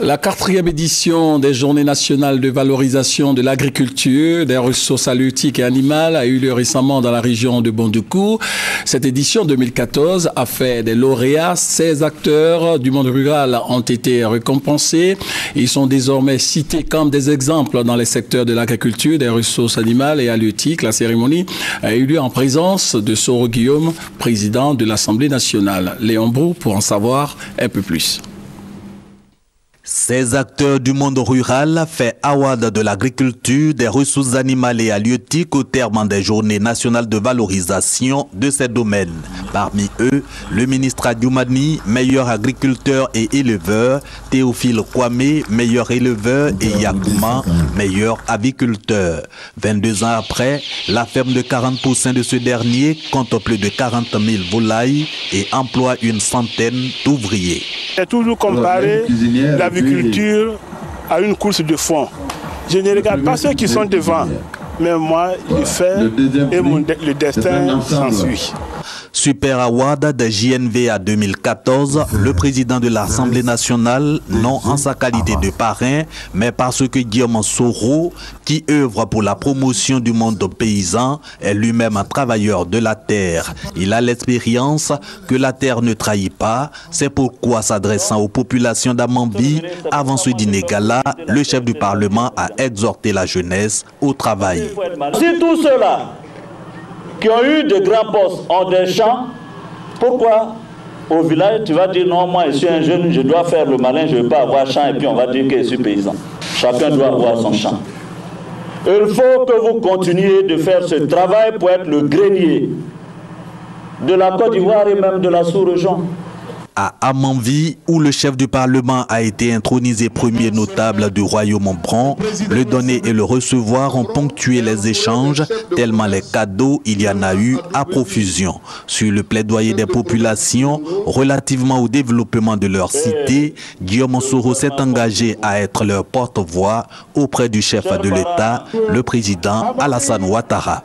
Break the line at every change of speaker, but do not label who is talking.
La 4e édition des Journées nationales de valorisation de l'agriculture, des ressources halieutiques et animales a eu lieu récemment dans la région de Bondoukou. Cette édition 2014 a fait des lauréats. 16 acteurs du monde rural ont été récompensés. Ils sont désormais cités comme des exemples dans les secteurs de l'agriculture, des ressources animales et halieutiques. La cérémonie a eu lieu en présence de Soro Guillaume, président de l'Assemblée nationale. Léon Brou pour en savoir un peu plus.
Ces acteurs du monde rural fait award de l'agriculture, des ressources animales et halieutiques au terme des journées nationales de valorisation de ces domaines. Parmi eux, le ministre Adjoumani, meilleur agriculteur et éleveur, Théophile Kwame, meilleur éleveur et Yakouma, meilleur aviculteur. 22 ans après, la ferme de 40% de ce dernier compte plus de 40 000 volailles et emploie une centaine d'ouvriers.
J'ai toujours comparé l'agriculture à une course de fond. Je ne regarde pas ceux qui sont devant, mais moi, je fais et le destin s'ensuit.
Super Award de JNVA 2014, le président de l'Assemblée nationale, non en sa qualité de parrain, mais parce que Guillaume Soro, qui œuvre pour la promotion du monde paysan, est lui-même un travailleur de la terre. Il a l'expérience que la terre ne trahit pas. C'est pourquoi, s'adressant aux populations d'Amambi, avant ce dîner gala, le chef du Parlement a exhorté la jeunesse au travail.
Si tous ceux-là qui ont eu de grands postes ont des champs, pourquoi au village tu vas dire non, moi je suis un jeune, je dois faire le malin, je ne veux pas avoir champ et puis on va dire que je suis paysan. Chacun doit avoir son champ. Il faut que vous continuiez de faire ce travail pour être le grenier de la Côte d'Ivoire et même de la sous-région.
À Amanvi, où le chef du Parlement a été intronisé premier notable du royaume Bron, le donner et le recevoir ont ponctué les échanges, tellement les cadeaux il y en a eu à profusion. Sur le plaidoyer des populations relativement au développement de leur cité, Guillaume Soro s'est engagé à être leur porte-voix auprès du chef de l'État, le président Alassane Ouattara.